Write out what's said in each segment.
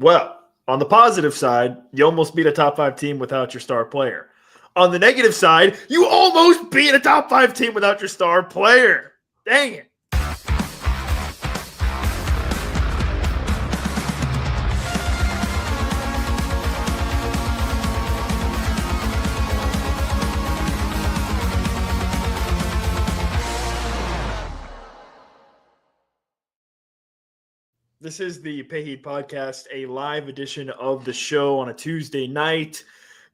Well, on the positive side, you almost beat a top 5 team without your star player. On the negative side, you almost beat a top 5 team without your star player. Dang it. This is the Payheed Podcast, a live edition of the show on a Tuesday night,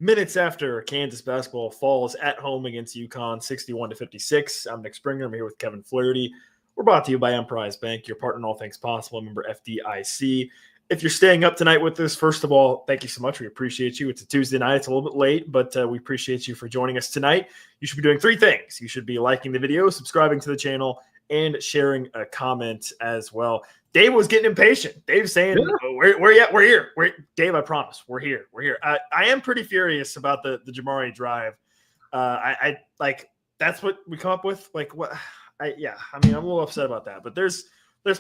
minutes after Kansas basketball falls at home against UConn, 61-56. I'm Nick Springer. I'm here with Kevin Flaherty. We're brought to you by Emprise Bank, your partner in all things possible. Member FDIC. If you're staying up tonight with us, first of all, thank you so much. We appreciate you. It's a Tuesday night. It's a little bit late, but we appreciate you for joining us tonight. You should be doing 3 things. You should be liking the video, subscribing to the channel, and sharing a comment as well. Dave was getting impatient. Dave's saying, "Where at? We're here. Dave, I promise, we're here. We're here." I am pretty furious about the Jamari drive. I like that's what we come up with. Like what? I'm a little upset about that. But there's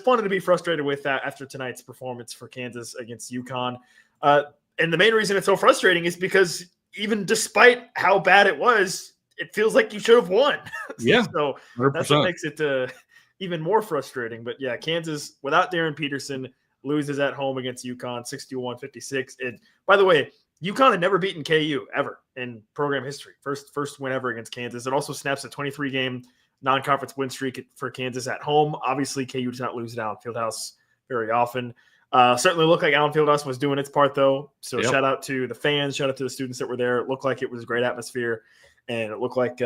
plenty to be frustrated with that after tonight's performance for Kansas against UConn. And the main reason it's so frustrating is because even despite how bad it was, it feels like you should have won. Yeah, so 100%. That's what makes it even more frustrating. But yeah, Kansas without Darryn Peterson loses at home against UConn 61-56. And by the way, UConn had never beaten KU ever in program history. First win ever against Kansas. It also snaps a 23-game non-conference win streak for Kansas at home. Obviously, KU does not lose at Allen Fieldhouse very often. Certainly looked like Allen Fieldhouse was doing its part, though. So Shout out to the fans. Shout out to the students that were there. It looked like it was a great atmosphere, and it looked like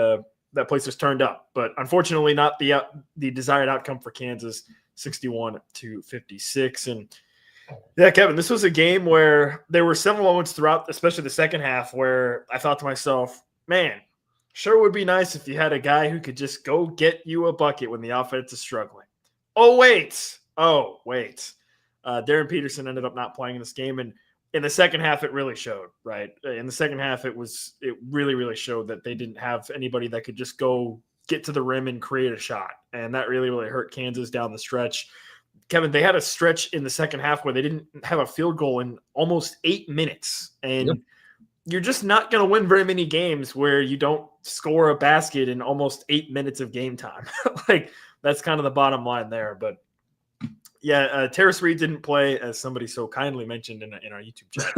that place was turned up. But unfortunately, not the desired outcome for Kansas, 61-56. And yeah, Kevin, this was a game where there were several moments throughout, especially the second half, where I thought to myself, man, sure would be nice if you had a guy who could just go get you a bucket when the offense is struggling. Oh, wait. Darryn Peterson ended up not playing in this game, and in the second half, it really showed, right? In the second half, it really, really showed that they didn't have anybody that could just go get to the rim and create a shot. And that really, really hurt Kansas down the stretch. Kevin, they had a stretch in the second half where they didn't have a field goal in almost 8 minutes. And you're just not going to win very many games where you don't score a basket in almost 8 minutes of game time. Like, that's kind of the bottom line there. But yeah, Terrace Reed didn't play, as somebody so kindly mentioned in our YouTube chat.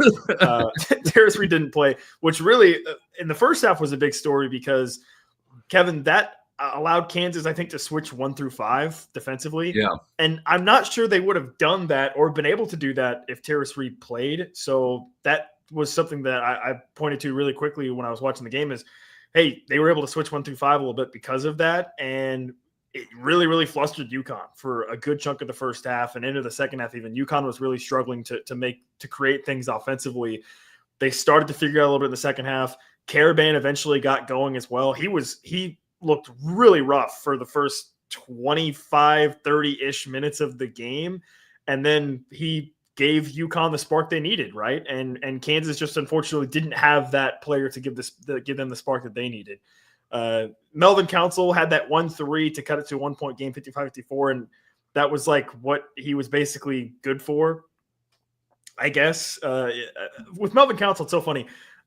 Terrace Reed didn't play, which really in the first half was a big story because, Kevin, that allowed Kansas, I think, to switch 1 through 5 defensively. Yeah. And I'm not sure they would have done that or been able to do that if Terrace Reed played. So that was something that I pointed to really quickly when I was watching the game is, hey, they were able to switch 1 through 5 a little bit because of that. And it really, really flustered UConn for a good chunk of the first half and into the second half. Even UConn was really struggling to create things offensively. They started to figure out a little bit in the second half. Caravan eventually got going as well. He looked really rough for the first 25, 30-ish minutes of the game. And then he gave UConn the spark they needed, right? And Kansas just unfortunately didn't have that player to give them the spark that they needed. Melvin Council had that 1-3 to cut it to a 1-point game, 55-54, and that was like what he was basically good for, I guess. With Melvin Council, it's so funny.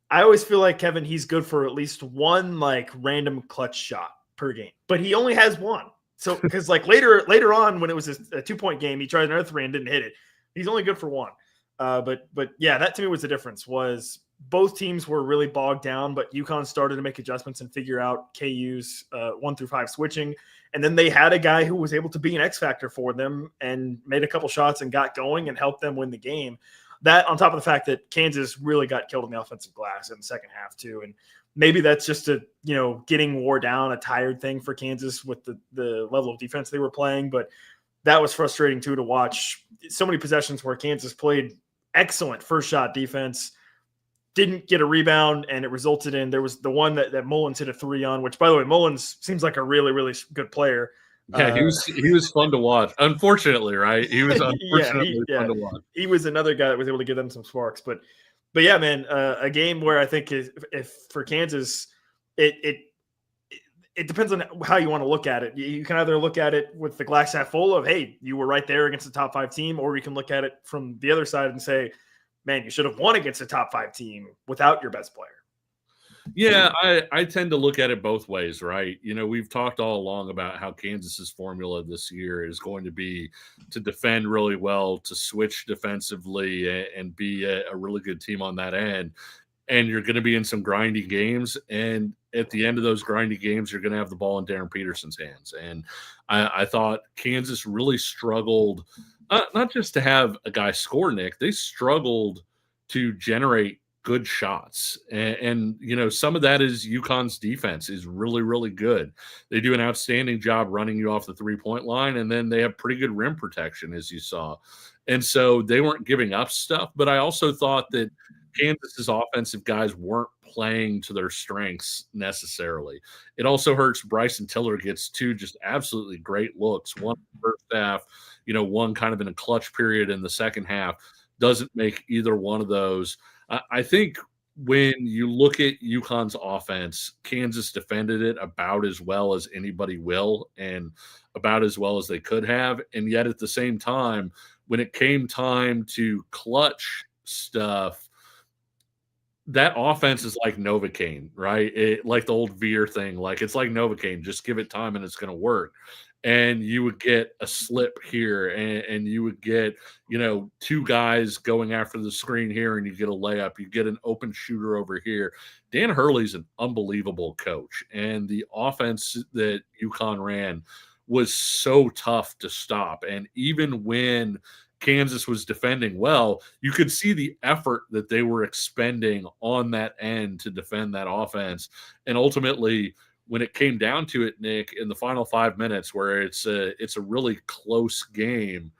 I always feel like, Kevin, he's good for at least one like random clutch shot per game, but he only has one. So because like later on when it was a 2-point game, he tried another 3 and didn't hit it. He's only good for one. But yeah, that to me was the difference. Was both teams were really bogged down, but UConn started to make adjustments and figure out KU's 1 through 5 switching. And then they had a guy who was able to be an X factor for them and made a couple shots and got going and helped them win the game. That on top of the fact that Kansas really got killed in the offensive glass in the second half too. And maybe that's just getting wore down, a tired thing for Kansas with the level of defense they were playing. But that was frustrating too, to watch so many possessions where Kansas played excellent first shot defense, didn't get a rebound, and it resulted in there was the one that Mullins hit a 3 on, which, by the way, Mullins seems like a really, really good player. Yeah, he was fun to watch. Unfortunately, right? He was unfortunately fun to watch. He was another guy that was able to give them some sparks. But yeah, man, a game where I think if for Kansas, it depends on how you want to look at it. You can either look at it with the glass half full of, hey, you were right there against the top 5 team, or you can look at it from the other side and say, man, you should have won against a top 5 team without your best player. Yeah, I tend to look at it both ways, right? We've talked all along about how Kansas's formula this year is going to be to defend really well, to switch defensively, and be a really good team on that end. And you're going to be in some grindy games. And at the end of those grindy games, you're going to have the ball in Darryn Peterson's hands. And I thought Kansas really struggled, not just to have a guy score, Nick, they struggled to generate good shots. And some of that is UConn's defense is really, really good. They do an outstanding job running you off the 3-point line, and then they have pretty good rim protection, as you saw. And so they weren't giving up stuff. But I also thought that Kansas's offensive guys weren't playing to their strengths necessarily. It also hurts Bryson Tiller gets 2 just absolutely great looks. One in the first half, one kind of in a clutch period in the second half. Doesn't make either one of those. I think when you look at UConn's offense, Kansas defended it about as well as anybody will and about as well as they could have. And yet at the same time, when it came time to clutch stuff, that offense is like Novocaine, right? Like the old Veer thing. Like it's like Novocaine. Just give it time and it's going to work. And you would get a slip here, and you would get, 2 guys going after the screen here, and you get a layup. You get an open shooter over here. Dan Hurley's an unbelievable coach, and the offense that UConn ran was so tough to stop. And even when Kansas was defending well, you could see the effort that they were expending on that end to defend that offense. And ultimately, when it came down to it, Nick, in the final 5 minutes where it's a really close game,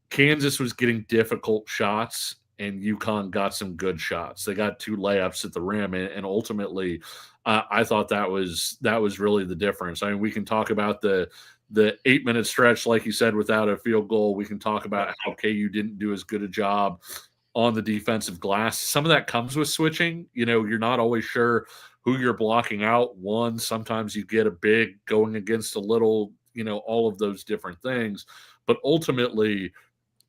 Kansas was getting difficult shots and UConn got some good shots. They got 2 layups at the rim, and ultimately I thought that was really the difference. I mean, we can talk about the 8-minute stretch, like you said, without a field goal. We can talk about how KU didn't do as good a job on the defensive glass. Some of that comes with switching. You're not always sure who you're blocking out. Sometimes you get a big going against a little, all of those different things. But ultimately,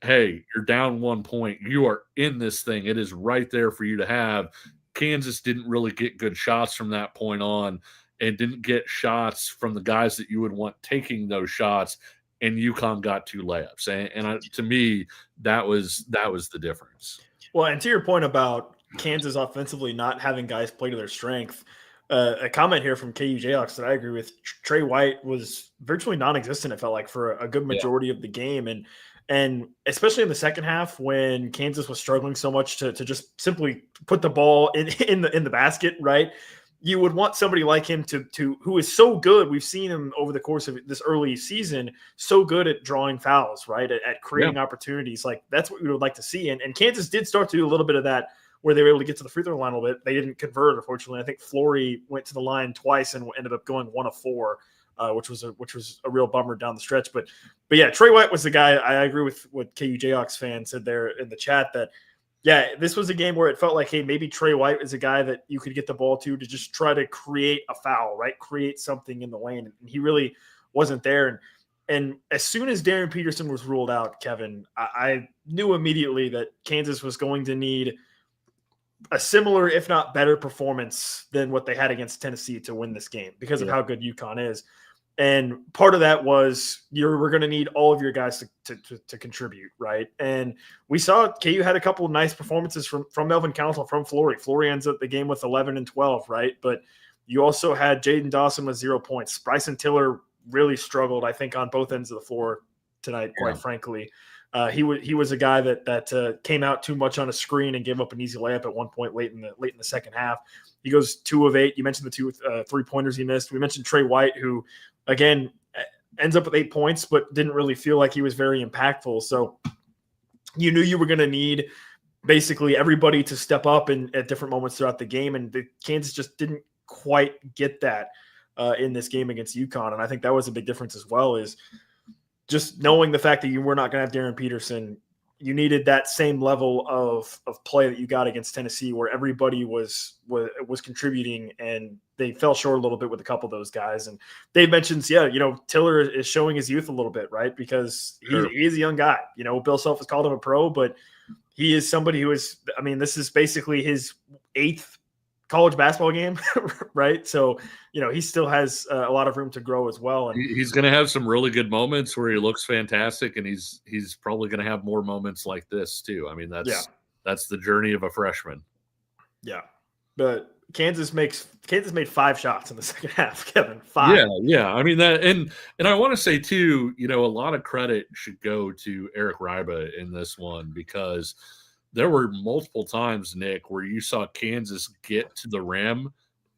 hey, you're down 1 point. You are in this thing. It is right there for you to have. Kansas didn't really get good shots from that point on, and didn't get shots from the guys that you would want taking those shots. And UConn got 2 layups. And to me, that was the difference. Well, and to your point about Kansas offensively not having guys play to their strength, a comment here from KU Jayhawks that I agree with. Trey White was virtually non-existent, it felt like, for a good majority of the game. And especially in the second half, when Kansas was struggling so much to just simply put the ball in the basket, right? You would want somebody like him to who is so good. We've seen him over the course of this early season, so good at drawing fouls, right? At creating opportunities. Like that's what we would like to see. And Kansas did start to do a little bit of that, where they were able to get to the free throw line a little bit. They didn't convert, unfortunately. I think Flaherty went to the line twice and ended up going 1 of 4, which was a real bummer down the stretch. But yeah, Trey White was the guy. I agree with what KU Jayhawks fan said there in the chat that, yeah, this was a game where it felt like, hey, maybe Trey White is a guy that you could get the ball to just try to create a foul, right? Create something in the lane. And he really wasn't there. And as soon as Darryn Peterson was ruled out, Kevin, I knew immediately that Kansas was going to need a similar, if not better, performance than what they had against Tennessee to win this game because of how good UConn is. And part of that was we're going to need all of your guys to contribute, right? And we saw KU had a couple of nice performances from Melvin Council, from Flaherty. Flaherty ends up the game with 11 and 12, right? But you also had Jaden Dawson with 0 points. Bryson Tiller really struggled, I think, on both ends of the floor tonight, quite frankly. He was a guy that came out too much on a screen and gave up an easy layup at one point late in the second half. He goes 2 of 8. You mentioned the 2 3-pointers he missed. We mentioned Trey White, who again ends up with 8 points, but didn't really feel like he was very impactful. So you knew you were going to need basically everybody to step up at different moments throughout the game, and Kansas just didn't quite get that in this game against UConn. And I think that was a big difference as well, is just knowing the fact that you were not going to have Darryn Peterson. you needed that same level of play that you got against Tennessee, where everybody was contributing, and they fell short a little bit with a couple of those guys. And Dave mentions, Tiller is showing his youth a little bit, right? Because he is a young guy. Bill Self has called him a pro, but he is somebody who is, this is basically his 8th college basketball game, right? So, he still has a lot of room to grow as well. And he's going to have some really good moments where he looks fantastic, and he's probably going to have more moments like this too. That's the journey of a freshman. Yeah. But Kansas made 5 shots in the second half, Kevin. 5. Yeah. That, and I want to say too, a lot of credit should go to Eric Ryba in this one, because there were multiple times, Nick, where you saw Kansas get to the rim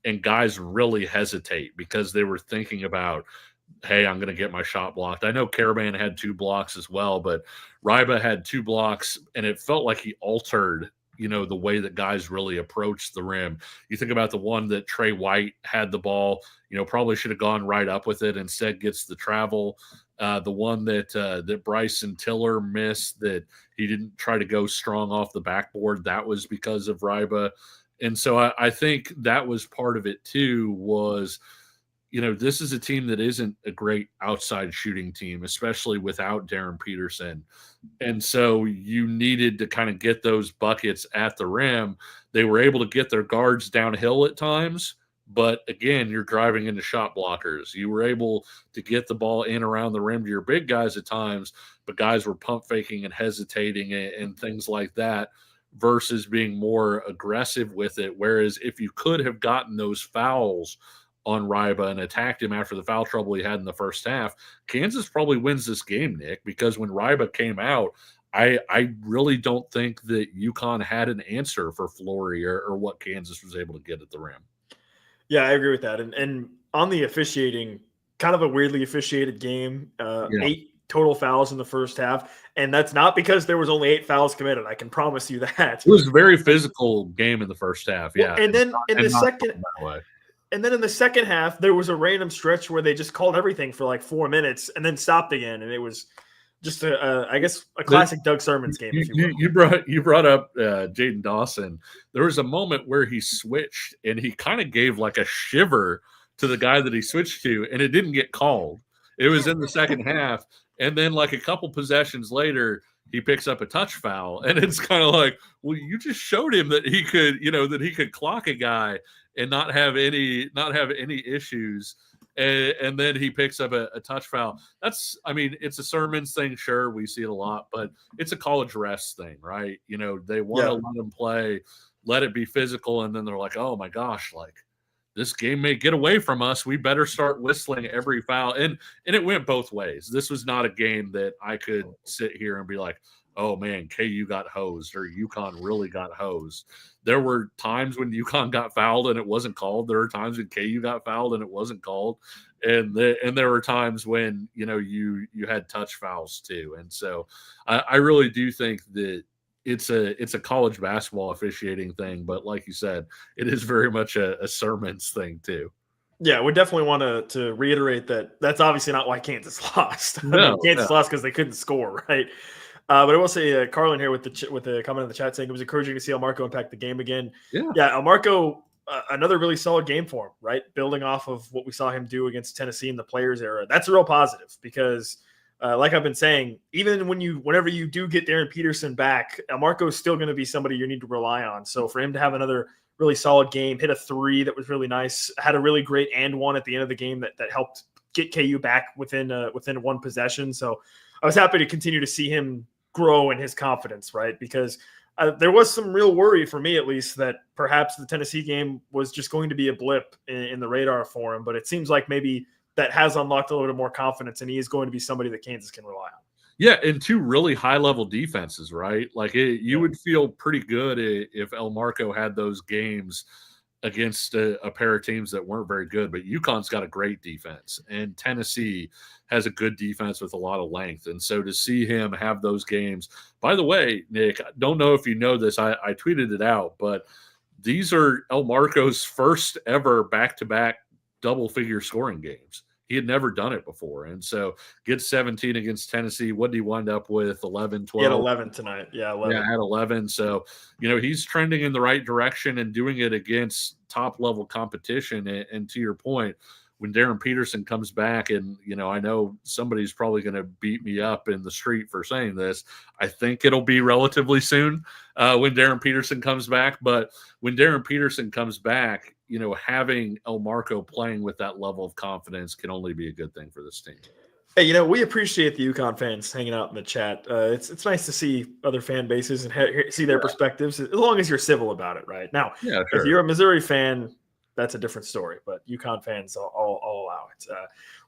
and guys really hesitate because they were thinking about, hey, I'm going to get my shot blocked. I know Caravan had 2 blocks as well, but Ryba had 2 blocks, and it felt like he altered, the way that guys really approached the rim. You think about the one that Trey White had the ball, probably should have gone right up with it, instead gets the travel. The one that Bryson Tiller missed, that he didn't try to go strong off the backboard, that was because of Ryba. And so I think that was part of it too, was, this is a team that isn't a great outside shooting team, especially without Darryn Peterson. And so you needed to kind of get those buckets at the rim. They were able to get their guards downhill at times, but again, you're driving into shot blockers. You were able to get the ball in around the rim to your big guys at times, but guys were pump faking and hesitating and things like that, versus being more aggressive with it. Whereas if you could have gotten those fouls on Ryba and attacked him after the foul trouble he had in the first half, Kansas probably wins this game, Nick, because when Ryba came out, I really don't think that UConn had an answer for Flory or what Kansas was able to get at the rim. Yeah, I agree with that. And on the officiating, kind of a weirdly officiated game, 8 total fouls in the first half. And that's not because there was only 8 fouls committed. I can promise you that. It was a very physical game in the first half. Yeah. And then in the second half, there was a random stretch where they just called everything for like 4 minutes and then stopped again. And it was just I guess a classic Doug Sermons game. You brought up Jaden Dawson. There was a moment where he switched and he kind of gave like a shiver to the guy that he switched to, and it didn't get called. It was in the second half. And then like a couple possessions later, he picks up a touch foul, and it's kind of like, well, you just showed him that he could, that he could clock a guy and not have any issues. And then he picks up a touch foul. That's, it's a Sermons thing. Sure, we see it a lot, but it's a college rest thing, right? They want to let him play, let it be physical. And then they're like, oh my gosh, like this game may get away from us. We better start whistling every foul. And it went both ways. This was not a game that I could sit here and be like, oh man, KU got hosed or UConn really got hosed. There were times when UConn got fouled and it wasn't called. There were times when KU got fouled and it wasn't called. And there were times when, you had touch fouls too. And so I really do think that it's a college basketball officiating thing, but like you said, it is very much a Sermons thing too. Yeah, we definitely want to reiterate that that's obviously not why Kansas lost. Kansas lost because they couldn't score, right? But I will say, Carlin here with the comment in the chat saying it was encouraging to see Elmarko impact the game again. Yeah, Elmarko, another really solid game for him, right? Building off of what we saw him do against Tennessee in the Players era. That's a real positive because, like I've been saying, even whenever you do get Darryn Peterson back, Elmarko is still going to be somebody you need to rely on. So for him to have another really solid game, hit a 3 that was really nice, had a really great and one at the end of the game that helped get KU back within one possession. So I was happy to continue to see him grow in his confidence, right? Because there was some real worry for me, at least, that perhaps the Tennessee game was just going to be a blip in the radar for him. But it seems like maybe that has unlocked a little bit more confidence, and he is going to be somebody that Kansas can rely on. Yeah, and 2 really high-level defenses, right? Like you would feel pretty good if Elmarko had those games against a pair of teams that weren't very good, but UConn's got a great defense, and Tennessee has a good defense with a lot of length. And so to see him have those games, by the way, Nick, I don't know if you know this, I tweeted it out, but these are Elmarko's first ever back-to-back double-figure scoring games. He had never done it before. And so gets 17 against Tennessee. What did he wind up with? 11, 12? He had 11 tonight. Yeah, 11. Yeah, at 11. So, he's trending in the right direction and doing it against top-level competition. And to your point, when Darryn Peterson comes back, and, I know somebody's probably going to beat me up in the street for saying this. I think it'll be relatively soon when Darryn Peterson comes back. But when Darryn Peterson comes back, having Elmarko playing with that level of confidence can only be a good thing for this team. Hey, we appreciate the UConn fans hanging out in the chat. It's nice to see other fan bases and see their perspectives, as long as you're civil about it, right? Now, yeah, sure. If you're a Missouri fan, that's a different story, but UConn fans all allow it.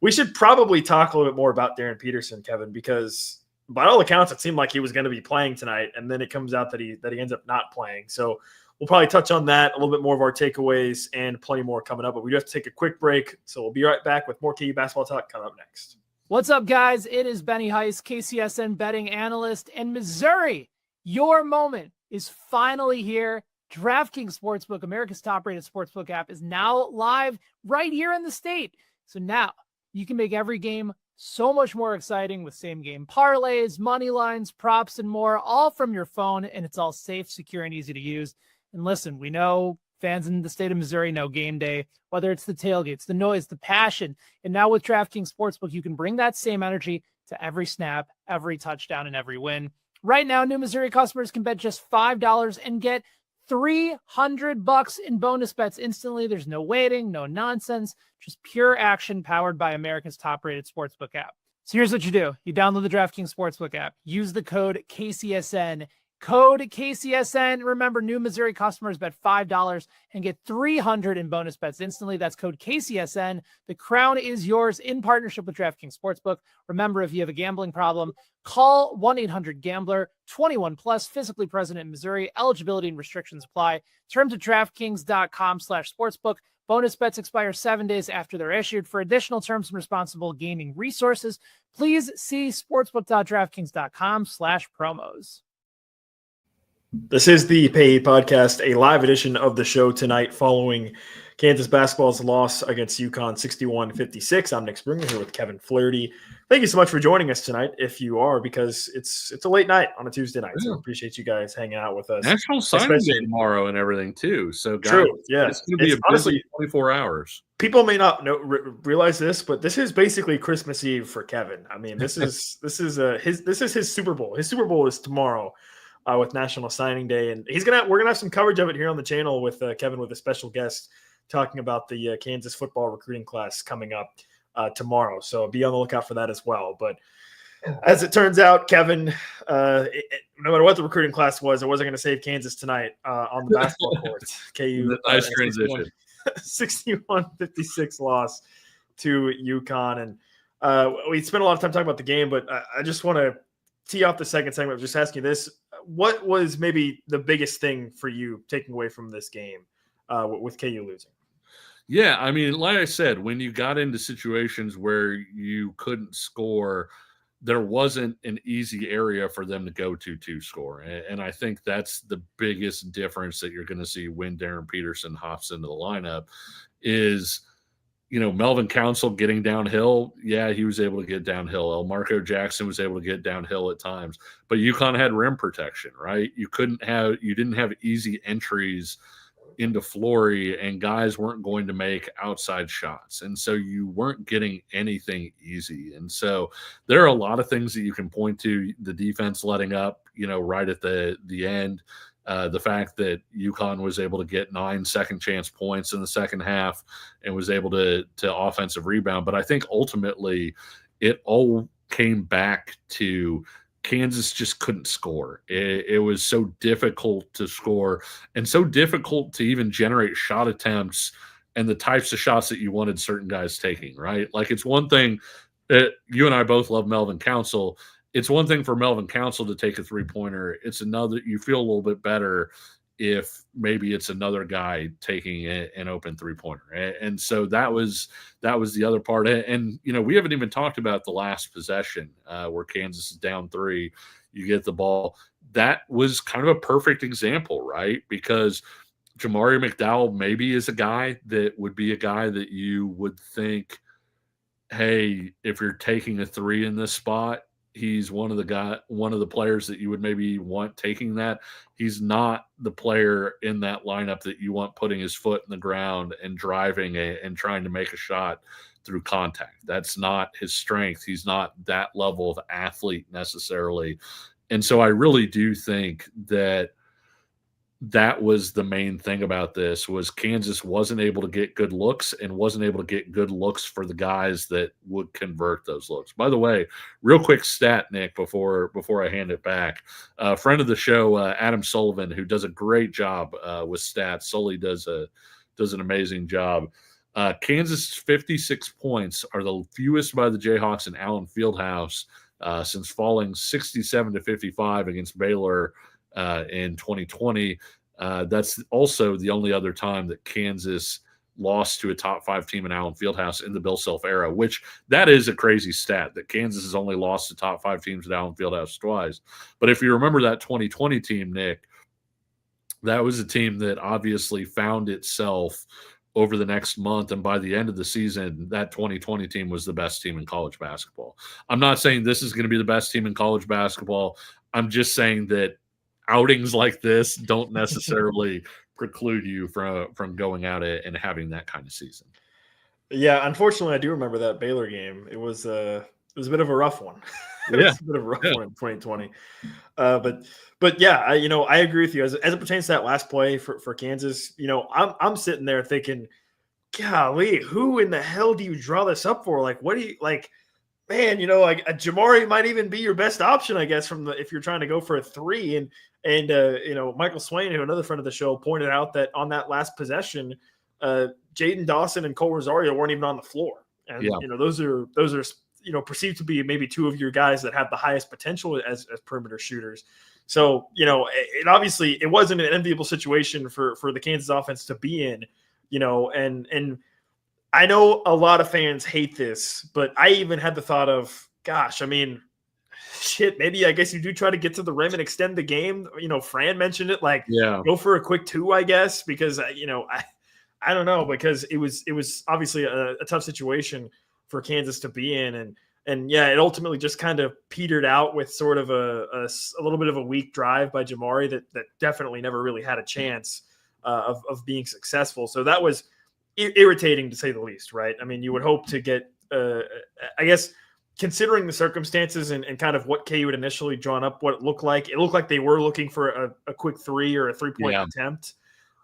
We should probably talk a little bit more about Darryn Peterson, Kevin, because by all accounts, it seemed like he was going to be playing tonight, and then it comes out that he ends up not playing. So we'll probably touch on that, a little bit more of our takeaways, and plenty more coming up. But we do have to take a quick break, so we'll be right back with more KU basketball talk coming up next. What's up, guys? It is Benny Heiss, KCSN betting analyst, and Missouri, your moment is finally here. DraftKings Sportsbook, America's top-rated sportsbook app, is now live right here in the state. So now you can make every game so much more exciting with same-game parlays, money lines, props, and more, all from your phone, and it's all safe, secure, and easy to use. And listen, we know fans in the state of Missouri know game day, whether it's the tailgates, the noise, the passion. And now with DraftKings Sportsbook, you can bring that same energy to every snap, every touchdown, and every win. Right now, new Missouri customers can bet just $5 and get $300 in bonus bets instantly. There's no waiting, no nonsense, just pure action powered by America's top-rated sportsbook app. So here's what you do. You download the DraftKings Sportsbook app. Use the code KCSN. Code KCSN. Remember, new Missouri customers bet $5 and get $300 in bonus bets instantly. That's code KCSN. The crown is yours in partnership with DraftKings Sportsbook. Remember, if you have a gambling problem, call 1-800-GAMBLER. 21 plus, physically present in Missouri. Eligibility and restrictions apply. Terms at DraftKings.com/sportsbook. Bonus bets expire 7 days after they're issued. For additional terms and responsible gaming resources, please see sportsbook.draftkings.com/promos. This is the Pay Podcast, a live edition of the show tonight following Kansas basketball's loss against UConn 61-56. I'm Nick Springer here with Kevin Flaherty. Thank you so much for joining us tonight, if you are, because it's a late night on a Tuesday night. So I appreciate you guys hanging out with us. National Signing Day tomorrow and everything too. So guys, true, yeah. It's going to be a busy 24 hours. People may not realize this, but this is basically Christmas Eve for Kevin. I mean, this is his Super Bowl. His Super Bowl is tomorrow. With National Signing Day, and we're gonna have some coverage of it here on the channel with Kevin, with a special guest talking about the Kansas football recruiting class coming up tomorrow. So be on the lookout for that as well. But as it turns out, Kevin, no matter what the recruiting class was, it wasn't going to save Kansas tonight on the basketball court. KU nice transition. 61-56 loss to UConn, and we spent a lot of time talking about the game, but I just want to tee off the second segment. Just asking you this. What was maybe the biggest thing for you taking away from this game with KU losing? Yeah, I mean, like I said, when you got into situations where you couldn't score, there wasn't an easy area for them to go to score. And I think that's the biggest difference that you're going to see when Darryn Peterson hops into the lineup is – Melvin Council getting downhill. Yeah, he was able to get downhill. Elmarko Jackson was able to get downhill at times, but UConn had rim protection, right? You didn't have easy entries into Flory, and guys weren't going to make outside shots. And so you weren't getting anything easy. And so there are a lot of things that you can point to. The defense letting up, right at the end. The fact that UConn was able to get 9 second chance points in the second half and was able to offensive rebound. But I think ultimately it all came back to Kansas just couldn't score. It was so difficult to score and so difficult to even generate shot attempts and the types of shots that you wanted certain guys taking, right? Like, it's one thing that you and I both love Melvin Council. It's one thing for Melvin Council to take a three-pointer. It's another. You feel a little bit better if maybe it's another guy taking an open three-pointer. And so that was the other part. And we haven't even talked about the last possession where Kansas is down 3. You get the ball. That was kind of a perfect example, right? Because Jamari McDowell maybe is a guy that would be a guy that you would think hey, if you're taking a 3 in this spot, he's one of the players that you would maybe want taking that. He's not the player in that lineup that you want putting his foot in the ground and driving and trying to make a shot through contact. That's not his strength. He's not that level of athlete necessarily. And so I really do think that was the main thing about this was Kansas wasn't able to get good looks and wasn't able to get good looks for the guys that would convert those looks. By the way, real quick stat, Nick, before I hand it back, a friend of the show, Adam Sullivan, who does a great job with stats. Sully does an amazing job. Kansas' 56 points are the fewest by the Jayhawks in Allen Fieldhouse since falling 67-55 against Baylor in 2020. That's also the only other time that Kansas lost to a top 5 team in Allen Fieldhouse in the Bill Self era, which that is a crazy stat that Kansas has only lost to top 5 teams at Allen Fieldhouse twice. But if you remember that 2020 team, Nick, that was a team that obviously found itself over the next month. And by the end of the season, that 2020 team was the best team in college basketball. I'm not saying this is going to be the best team in college basketball. I'm just saying that outings like this don't necessarily preclude you from going out and having that kind of season. Yeah, unfortunately, I do remember that Baylor game. It was a bit of a rough one. It was a bit of a rough one in 2020. But yeah, I agree with you as it pertains to that last play for Kansas. I'm sitting there thinking, golly, who in the hell do you draw this up for? Like, what do you like? Man, like a Jamari might even be your best option, I guess, if you're trying to go for a 3. And Michael Swain, who another friend of the show, pointed out that on that last possession, Jaden Dawson and Cole Rosario weren't even on the floor. And those are perceived to be maybe 2 of your guys that have the highest potential as perimeter shooters. So, it obviously it wasn't an enviable situation for the Kansas offense to be in, and I know a lot of fans hate this, but I even had the thought of, gosh, I mean, shit, maybe I guess you do try to get to the rim and extend the game. Fran mentioned it, like, go for a quick 2, I guess, because, I don't know, because it was obviously a tough situation for Kansas to be in. And yeah, it ultimately just kind of petered out with sort of a little bit of a weak drive by Jamari that definitely never really had a chance of being successful. So that was irritating to say the least, right? I mean, you would hope to get, I guess, considering the circumstances and kind of what KU had initially drawn up, what it looked like they were looking for a quick 3 or a 3-point attempt.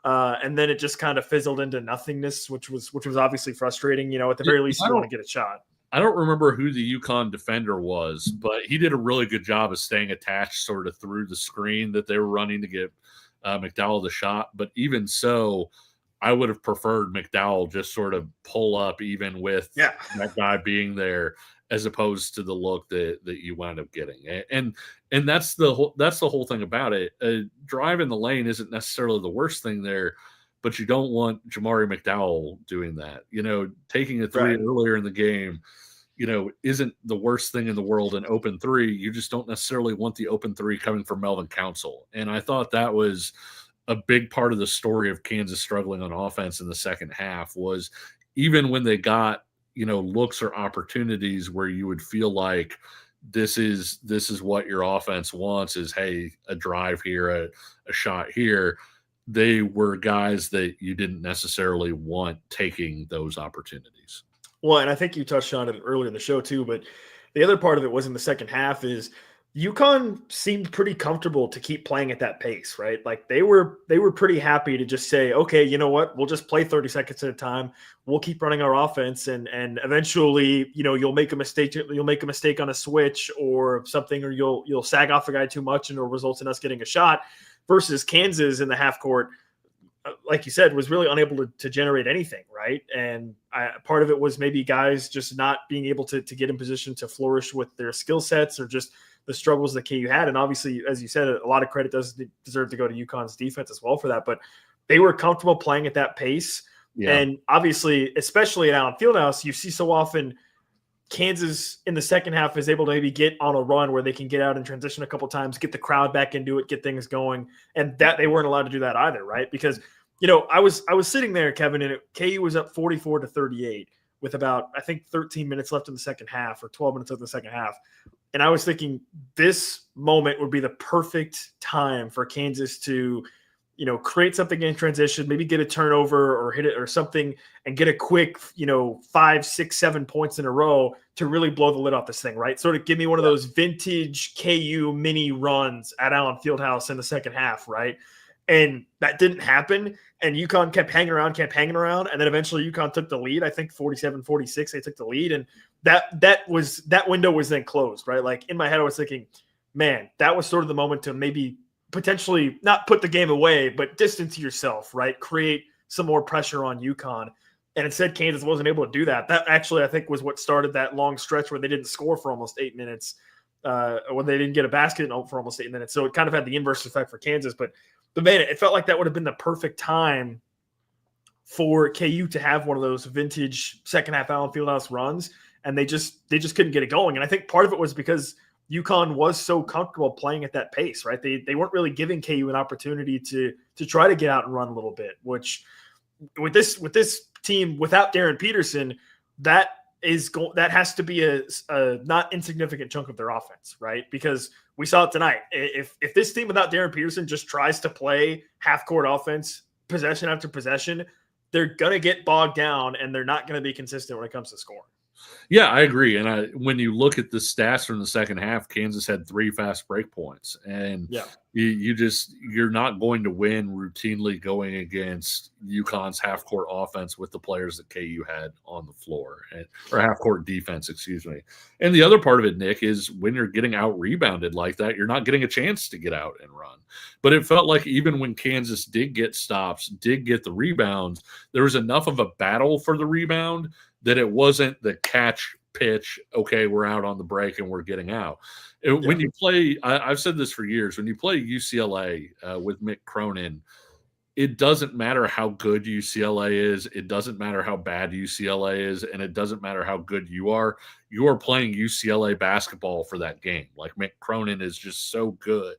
And then it just kind of fizzled into nothingness, which was obviously frustrating. At the very least, you want to get a shot. I don't remember who the UConn defender was, but he did a really good job of staying attached sort of through the screen that they were running to get McDowell the shot. But even so, I would have preferred McDowell just sort of pull up even with that guy being there, as opposed to the look that you wound up getting. And that's the whole thing about it. Drive in the lane isn't necessarily the worst thing there, but you don't want Jamari McDowell doing that. Taking a 3 earlier in the game, isn't the worst thing in the world, an open 3. You just don't necessarily want the open 3 coming from Melvin Council. And I thought that was a big part of the story of Kansas struggling on offense in the second half, was even when they got, looks or opportunities where you would feel like this is what your offense wants is, hey, a drive here, a shot here. They were guys that you didn't necessarily want taking those opportunities. Well, and I think you touched on it earlier in the show too, but the other part of it was in the second half is UConn seemed pretty comfortable to keep playing at that pace, right? Like they were pretty happy to just say, okay, you know what? We'll just play 30 seconds at a time. We'll keep running our offense, and eventually, you'll make a mistake. You'll make a mistake on a switch or something, or you'll sag off a guy too much, and it'll result in us getting a shot. Versus Kansas in the half court, like you said, was really unable to generate anything, right? And part of it was maybe guys just not being able to get in position to flourish with their skill sets, or just the struggles that KU had. And obviously, as you said, a lot of credit does deserve to go to UConn's defense as well for that. But they were comfortable playing at that pace. Yeah. And obviously, especially at Allen Fieldhouse, you see so often Kansas in the second half is able to maybe get on a run where they can get out and transition a couple times, get the crowd back into it, get things going. And that they weren't allowed to do that either, right? Because, I was sitting there, Kevin, and KU was up 44-38 with about, I think, 13 minutes left in the second half or 12 minutes left in the second half. And I was thinking this moment would be the perfect time for Kansas to, create something in transition, maybe get a turnover or hit it or something and get a quick, 5, 6, 7 points in a row to really blow the lid off this thing, right? Sort of give me one of those vintage KU mini runs at Allen Fieldhouse in the second half, right? And that didn't happen. And UConn kept hanging around. And then eventually UConn took the lead. I think 47-46, they took the lead. And that window was then closed, right? Like in my head, I was thinking, man, that was sort of the moment to maybe potentially not put the game away, but distance yourself, right? Create some more pressure on UConn. And instead, Kansas wasn't able to do that. That actually, I think, was what started that long stretch where they didn't score for almost 8 minutes, when they didn't get a basket for almost 8 minutes. So it kind of had the inverse effect for Kansas. But man, it felt like that would have been the perfect time for KU to have one of those vintage second half Allen Fieldhouse runs, and they just couldn't get it going. And I think part of it was because UConn was so comfortable playing at that pace, right? They weren't really giving KU an opportunity to try to get out and run a little bit, which with this team without Darryn Peterson, that has to be a not insignificant chunk of their offense, right? Because we saw it tonight. If this team without Darryn Peterson just tries to play half court offense, possession after possession, they're gonna get bogged down and they're not gonna be consistent when it comes to scoring. Yeah, I agree. And when you look at the stats from the second half, Kansas had 3 fast break points, and you're not going to win routinely going against UConn's half court offense with the players that KU had on the floor, or half court defense, excuse me. And the other part of it, Nick, is when you're getting out rebounded like that, you're not getting a chance to get out and run. But it felt like even when Kansas did get stops, did get the rebounds, there was enough of a battle for the rebound that it wasn't the catch pitch, okay, we're out on the break and we're getting out. When you play, I've said this for years, when you play UCLA with Mick Cronin, it doesn't matter how good UCLA is, it doesn't matter how bad UCLA is, and it doesn't matter how good you are playing UCLA basketball for that game. Like Mick Cronin is just so good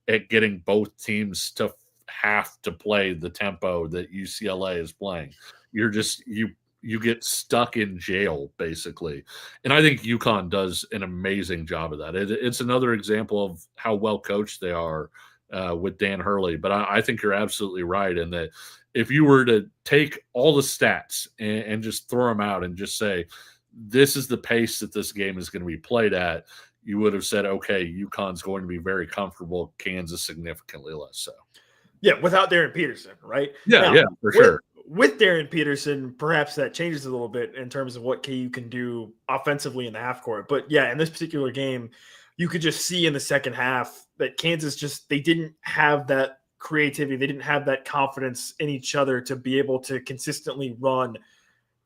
at getting both teams to have to play the tempo that UCLA is playing. You get stuck in jail, basically. And I think UConn does an amazing job of that. It's another example of how well coached they are with Dan Hurley. But I think you're absolutely right in that if you were to take all the stats and just throw them out and just say, this is the pace that this game is going to be played at, you would have said, okay, UConn's going to be very comfortable, Kansas significantly less so. Yeah, without Darryn Peterson, right? Yeah, for sure. With Darryn Peterson, perhaps that changes a little bit in terms of what KU can do offensively in the half court. But yeah, in this particular game, you could just see in the second half that Kansas they didn't have that creativity. They didn't have that confidence in each other to be able to consistently run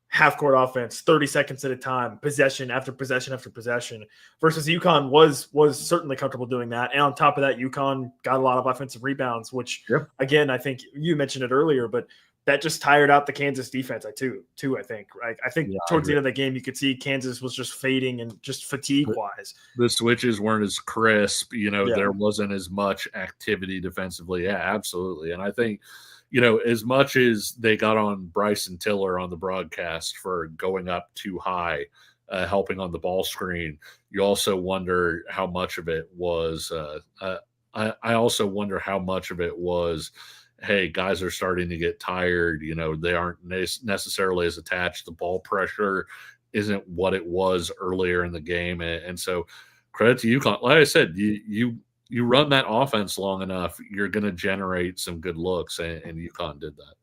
half court offense 30 seconds at a time, possession after possession after possession, versus UConn was certainly comfortable doing that. And on top of that, UConn got a lot of offensive rebounds, which again, I think you mentioned it earlier, but that just tired out the Kansas defense too, I think. Right? I think towards the end of the game, you could see Kansas was just fading and just fatigue-wise. The switches weren't as crisp. There wasn't as much activity defensively. Yeah, absolutely. And I think, as much as they got on Bryson Tiller on the broadcast for going up too high, helping on the ball screen, you also wonder how much of it was I also wonder how much of it was, hey, guys are starting to get tired. They aren't necessarily as attached. The ball pressure isn't what it was earlier in the game. And so credit to UConn. Like I said, you run that offense long enough, you're going to generate some good looks, and UConn did that.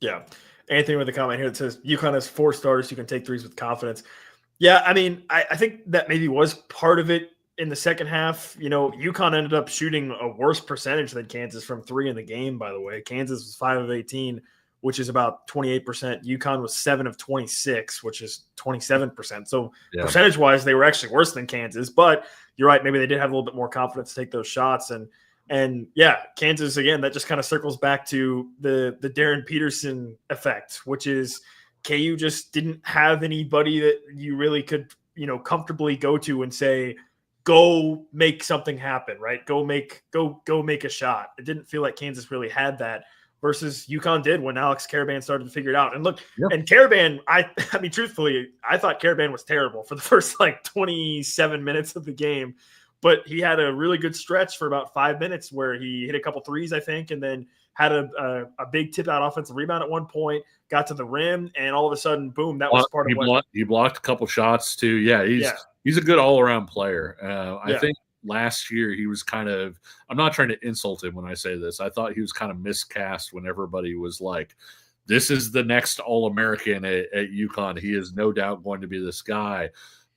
Yeah. Anthony with a comment here that says UConn has 4 starters who can take threes with confidence. Yeah, I mean, I think that maybe was part of it. In the second half, UConn ended up shooting a worse percentage than Kansas from 3 in the game, by the way. Kansas was 5 of 18, which is about 28%. UConn was 7 of 26, which is 27%. So percentage-wise, they were actually worse than Kansas. But you're right, maybe they did have a little bit more confidence to take those shots. And yeah, Kansas, again, that just kind of circles back to the Darryn Peterson effect, which is KU just didn't have anybody that you really could, comfortably go to and say, go make something happen, right? Go make a shot. It didn't feel like Kansas really had that versus UConn did when Alex Karaban started to figure it out. And look, Yep. and Karaban, I mean, truthfully, I thought Karaban was terrible for the first like 27 minutes of the game, but he had a really good stretch for about 5 minutes where he hit a couple threes, I think, and then had a big tip out offensive rebound at one point, got to the rim, and all of a sudden, boom, that was part of what he blocked a couple shots too. Yeah, he's a good all around player. I think last year he was kind of, I'm not trying to insult him when I say this, I thought he was kind of miscast when everybody was like, this is the next All-American at UConn. He is no doubt going to be this guy.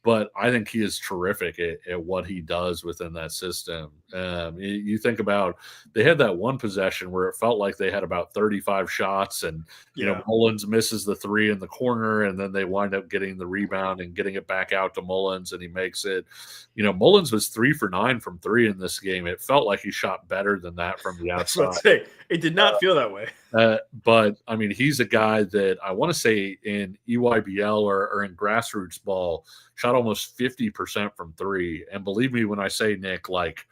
But I think he is terrific at what he does within that system. You think about, they had that one possession where it felt like they had about 35 shots, and you know, Mullins misses the three in the corner, and then they wind up getting the rebound and getting it back out to Mullins, and he makes it. You know, Mullins was 3 for 9 from three in this game. It felt like he shot better than that from the outside. It did not feel that way. But I mean, he's a guy that I want to say in EYBL or in grassroots ball shot almost 50% from three. And believe me when I say, Nick, like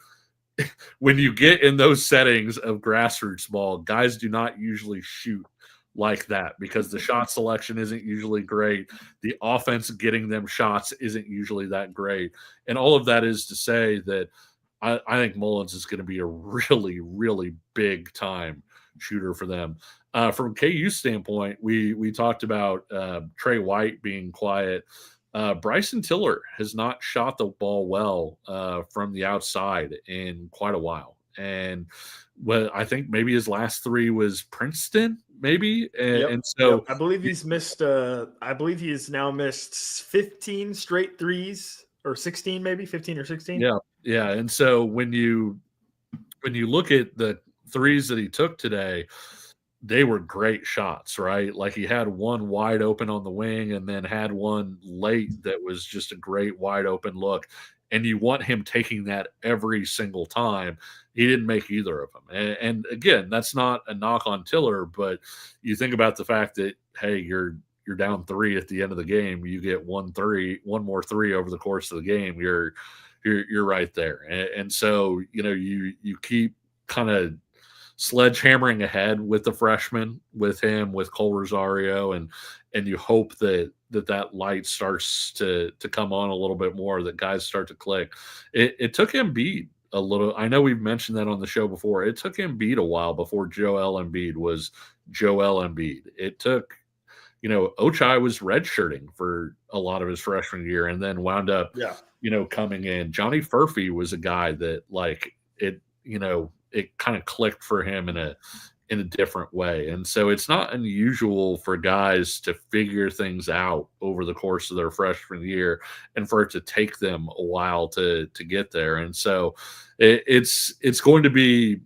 when you get in those settings of grassroots ball, guys do not usually shoot like that because the shot selection isn't usually great. The offense getting them shots isn't usually that great. And all of that is to say that I think Mullins is going to be a really, really big time shooter for them. From KU standpoint, we talked about Trey White being quiet. Bryson Tiller has not shot the ball well from the outside in quite a while. And I think maybe his last three was Princeton, maybe. And so I believe he's missed, I believe he has now missed 15 straight threes, or 16, maybe 15 or 16. Yeah. And so when you look at the threes that he took today, they were great shots, right? Like he had one wide open on the wing and then had one late that was just a great wide open look. And you want him taking that every single time. He didn't make either of them. And again, that's not a knock on Tiller, but you think about the fact that, hey, you're down 3 at the end of the game. You get one more three over the course of the game. You're right there. And so, you know, you keep kind of sledgehammering ahead with the freshman, with him, with Cole Rosario, and you hope that light starts to come on a little bit more, that guys start to click. It took Embiid a little. I know we've mentioned that on the show before. It took Embiid a while before Joel Embiid was Joel Embiid. It took, you know, Ochai was redshirting for a lot of his freshman year and then wound up, you know, coming in. Johnny Furphy was a guy that, like, it, you know, it kind of clicked for him in a different way. And so it's not unusual for guys to figure things out over the course of their freshman year and for it to take them a while to get there. And so it's going to be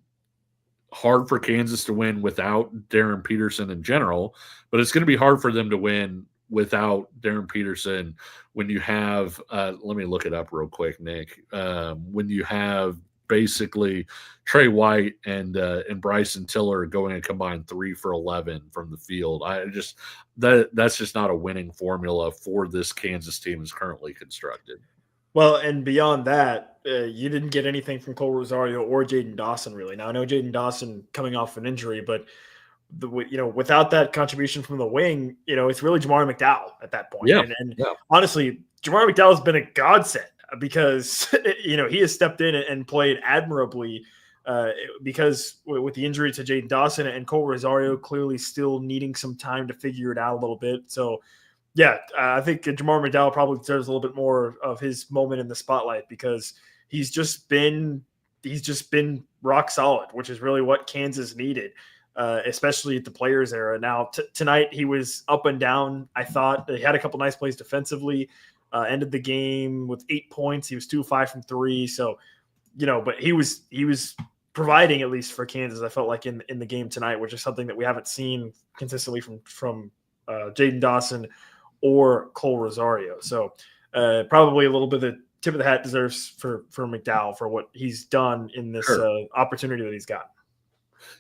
hard for Kansas to win without Darryn Peterson in general, but it's going to be hard for them to win without Darryn Peterson when you have, let me look it up real quick, Nick. When you have basically Trey White and Bryson Tiller going a combined 3 for 11 from the field. That's just not a winning formula for this Kansas team as currently constructed. Well, and beyond that, you didn't get anything from Cole Rosario or Jaden Dawson, really. Now, I know Jaden Dawson coming off an injury, but without that contribution from the wing, you know, it's really Jamar McDowell at that point. And honestly, Jamar McDowell has been a godsend because, you know, he has stepped in and played admirably because with the injury to Jaden Dawson and Cole Rosario clearly still needing some time to figure it out a little bit. So, yeah, I think Jamar McDowell probably deserves a little bit more of his moment in the spotlight because he's just been rock solid, which is really what Kansas needed, especially at the players era. Now, tonight he was up and down. I thought he had a couple nice plays defensively. Ended the game with 8 points. He was 2 of 5 from 3. So, you know, but he was providing at least for Kansas. I felt like in the game tonight, which is something that we haven't seen consistently from Jaden Dawson or Cole Rosario. So probably a little bit of the tip of the hat deserves for McDowell for what he's done in this opportunity that he's got.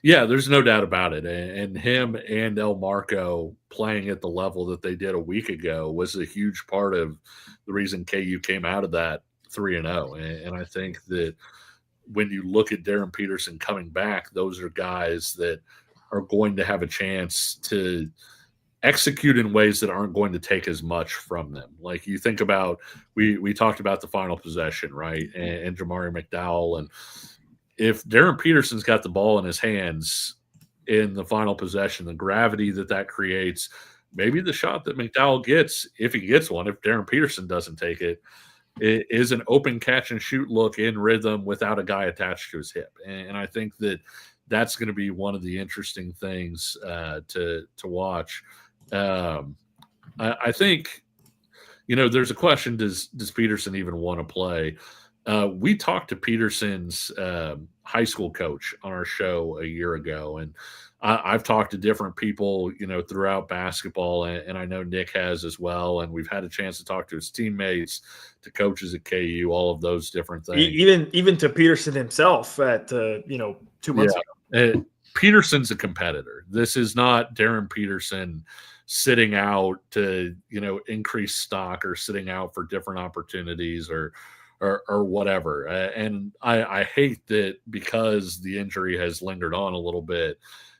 Yeah, there's no doubt about it. And him and El Marco playing at the level that they did a week ago was a huge part of the reason KU came out of that 3-0. And I think that when you look at Darryn Peterson coming back, those are guys that are going to have a chance to execute in ways that aren't going to take as much from them. Like you think about, we talked about the final possession, right? And Jamari McDowell. And if Darryn Peterson's got the ball in his hands in the final possession, the gravity that creates, maybe the shot that McDowell gets, if he gets one, if Darryn Peterson doesn't take it, it is an open catch and shoot look in rhythm without a guy attached to his hip. And I think that's going to be one of the interesting things to watch. I think, there's a question, does Peterson even want to play? We talked to Peterson's high school coach on our show a year ago, and I've talked to different people, throughout basketball, and I know Nick has as well, and we've had a chance to talk to his teammates, to coaches at KU, all of those different things. Even to Peterson himself at 2 months ago. Peterson's a competitor. This is not Darryn Peterson sitting out to, increase stock or sitting out for different opportunities or whatever. And I hate that because the injury has lingered on a little bit,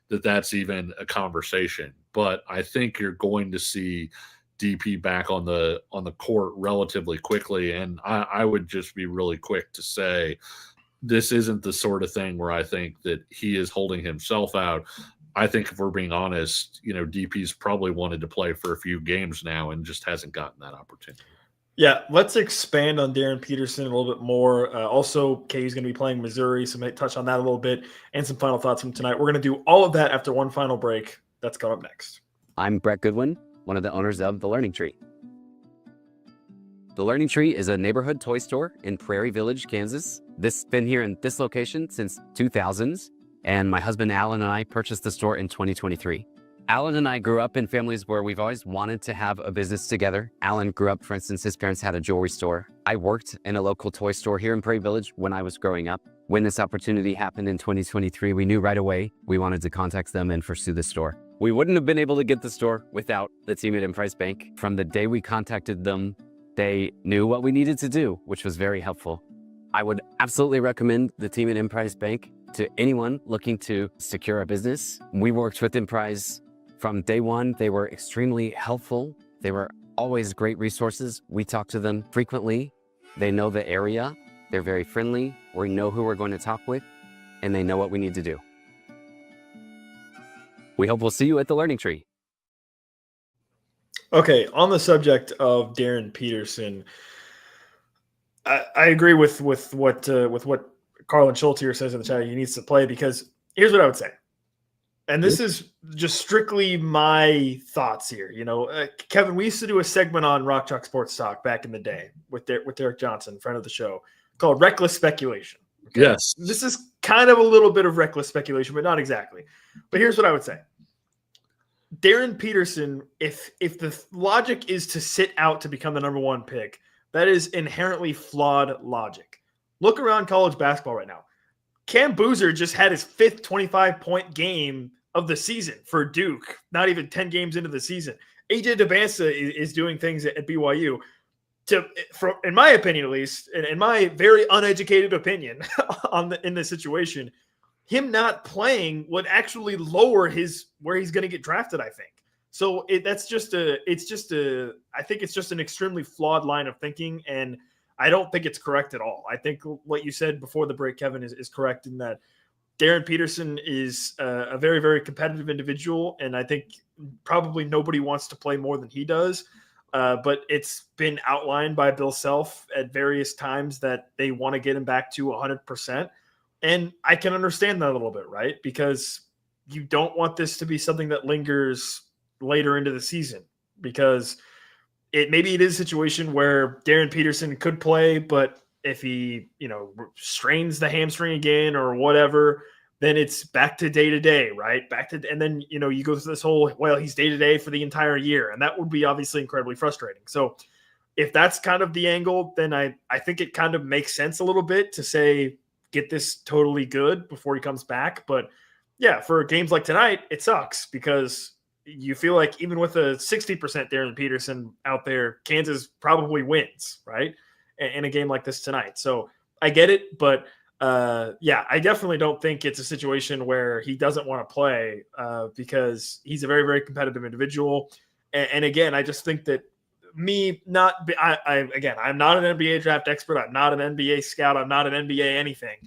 that's even a conversation. But I think you're going to see DP back on the court relatively quickly. And I would just be really quick to say, this isn't the sort of thing where I think that he is holding himself out. I think if we're being honest, DP's probably wanted to play for a few games now and just hasn't gotten that opportunity. Yeah, let's expand on Darryn Peterson a little bit more. Also, KU's going to be playing Missouri, so maybe touch on that a little bit and some final thoughts from tonight. We're going to do all of that after one final break. That's coming up next. I'm Brett Goodwin, one of the owners of The Learning Tree. The Learning Tree is a neighborhood toy store in Prairie Village, Kansas. This has been here in this location since 2000s, and my husband Allen and I purchased the store in 2023. Allen and I grew up in families where we've always wanted to have a business together. Allen grew up, for instance, his parents had a jewelry store. I worked in a local toy store here in Prairie Village when I was growing up. When this opportunity happened in 2023, we knew right away we wanted to contact them and pursue the store. We wouldn't have been able to get the store without the team at Emprise Bank. From the day we contacted them, they knew what we needed to do, which was very helpful. I would absolutely recommend the team at Emprise Bank to anyone looking to secure a business. We worked with Emprise from day one. They were extremely helpful. They were always great resources. We talk to them frequently. They know the area. They're very friendly. We know who we're going to talk with, and they know what we need to do. We hope we'll see you at the Learning Tree. Okay, on the subject of Darryn Peterson, I agree with what Carlin Schultz here says in the chat. He needs to play, because here's what I would say, and this is just strictly my thoughts here. Kevin, we used to do a segment on Rock Chalk Sports Talk back in the day with Derek Johnson, friend of the show, called Reckless Speculation. Okay? Yes, this is kind of a little bit of reckless speculation, but not exactly. But here's what I would say. Darryn Peterson, if the logic is to sit out to become the number one pick, that is inherently flawed logic. Look around college basketball right now. Cam Boozer just had his 5th 25-point game of the season for Duke, not even 10 games into the season. AJ DeBansa is doing things at BYU. In my opinion, at least, and in my very uneducated opinion in this situation, him not playing would actually lower where he's going to get drafted, I think. So I think it's just an extremely flawed line of thinking, and I don't think it's correct at all. I think what you said before the break, Kevin, is correct in that Darryn Peterson is a very, very competitive individual, and I think probably nobody wants to play more than he does. But it's been outlined by Bill Self at various times that they want to get him back to 100%. And I can understand that a little bit, right? Because you don't want this to be something that lingers later into the season, because maybe it is a situation where Darryn Peterson could play, but if he, strains the hamstring again or whatever, then it's back to day-to-day, right? And then, you go through this whole, he's day-to-day for the entire year. And that would be obviously incredibly frustrating. So if that's kind of the angle, then I think it kind of makes sense a little bit to say, get this totally good before he comes back. But yeah, for games like tonight, it sucks because you feel like even with a 60% Darryn Peterson out there, Kansas probably wins, right? In a game like this tonight. So I get it, but I definitely don't think it's a situation where he doesn't want to play because he's a very, very competitive individual. And again, I just think that I'm not an NBA draft expert. I'm not an NBA scout. I'm not an NBA anything.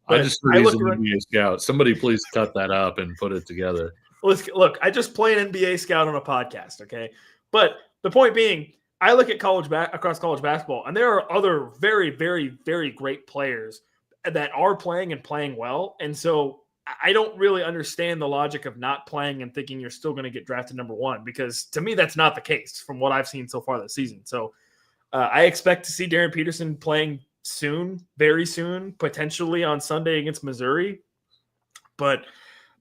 I just heard he's an NBA scout. Somebody please cut that up and put it together. Look, I just play an NBA scout on a podcast, okay? But the point being, I look at across college basketball, and there are other very, very, very great players that are playing and playing well. And so I don't really understand the logic of not playing and thinking you're still going to get drafted number one, because to me, that's not the case from what I've seen so far this season. So I expect to see Darryn Peterson playing soon, very soon, potentially on Sunday against Missouri. But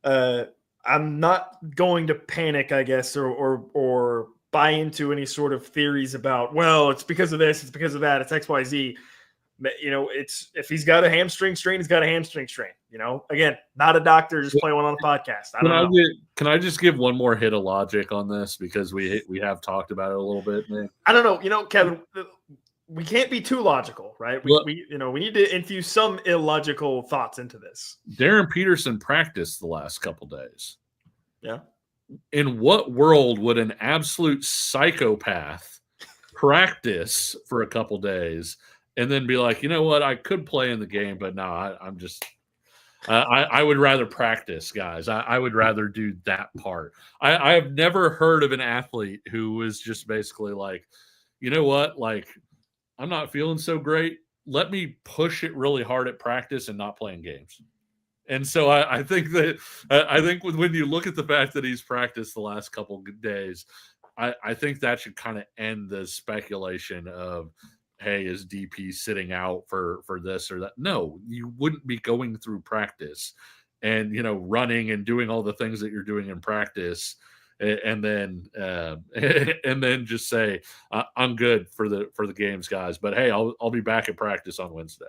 I'm not going to panic, I guess, or buy into any sort of theories about, well, it's because of this, it's because of that, it's XYZ. It's if he's got a hamstring strain, he's got a hamstring strain. Again, not a doctor, just play one on a podcast. Can I just give one more hit of logic on this, because we have talked about it a little bit, man? I don't know. Kevin, we can't be too logical, right? We need to infuse some illogical thoughts into this. Darryn Peterson practiced the last couple days. Yeah. In what world would an absolute psychopath practice for a couple days and then be like, you know what, I could play in the game, but no, I'm just I would rather practice, guys. I would rather do that part. I have never heard of an athlete who was just basically like, you know what, like, I'm not feeling so great. Let me push it really hard at practice and not playing games. And so I think when you look at the fact that he's practiced the last couple of days, I think that should kind of end the speculation of, hey, is DP sitting out for this or that? No, you wouldn't be going through practice and, running and doing all the things that you're doing in practice, and then just say, I'm good for the games, guys. But hey, I'll be back at practice on Wednesday.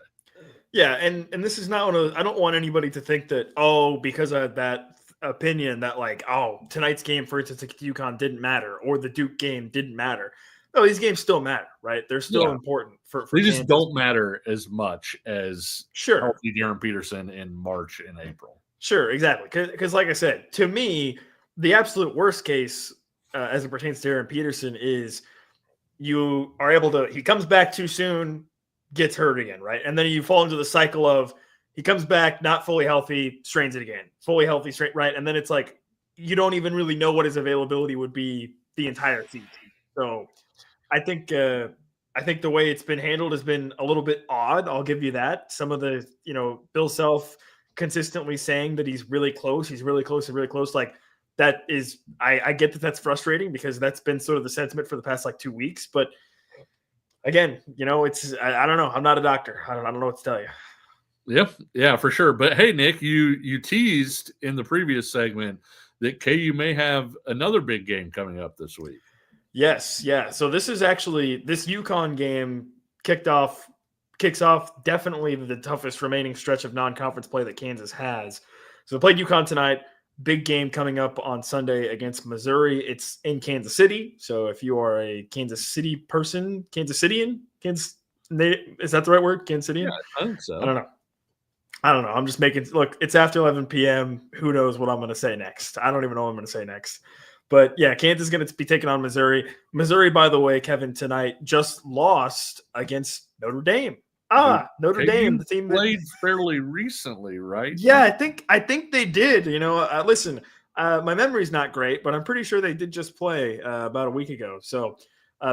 Yeah, and this is not I don't want anybody to think that, because of that opinion that, like, tonight's game, for instance, against UConn didn't matter, or the Duke game didn't matter. No, these games still matter, right? They're still important for they just don't matter as much as healthy Darryn Peterson in March and April. Sure, exactly. Because like I said, to me, the absolute worst case as it pertains to Darryn Peterson is you are able to – he comes back too soon, gets hurt again, right? And then you fall into the cycle of he comes back not fully healthy, strains it again, fully healthy, strain, right? And then it's like you don't even really know what his availability would be the entire season. So I think the way it's been handled has been a little bit odd. I'll give you that. Some of the, Bill Self consistently saying that he's really close. He's really close and really close. Like that is, I get that that's frustrating, because that's been sort of the sentiment for the past 2 weeks. But again, it's, I don't know. I'm not a doctor. I don't know what to tell you. Yep. Yeah, for sure. But hey, Nick, you teased in the previous segment that KU may have another big game coming up this week. Yes. Yeah. So this UConn game kicks off definitely the toughest remaining stretch of non-conference play that Kansas has. So they played UConn tonight. Big game coming up on Sunday against Missouri. It's in Kansas City. So if you are a Kansas City person, Kansas Cityan, is that the right word? Kansas Cityan? Yeah, I think so. I don't know. I'm just look, it's after 11 p.m. Who knows what I'm going to say next? I don't even know what I'm going to say next. But yeah, Kansas is going to be taking on Missouri. Missouri, by the way, Kevin, tonight just lost against Notre Dame. Notre Dame, the team that played fairly recently, right? Yeah, I think they did. Listen, my memory's not great, but I'm pretty sure they did just play about a week ago. So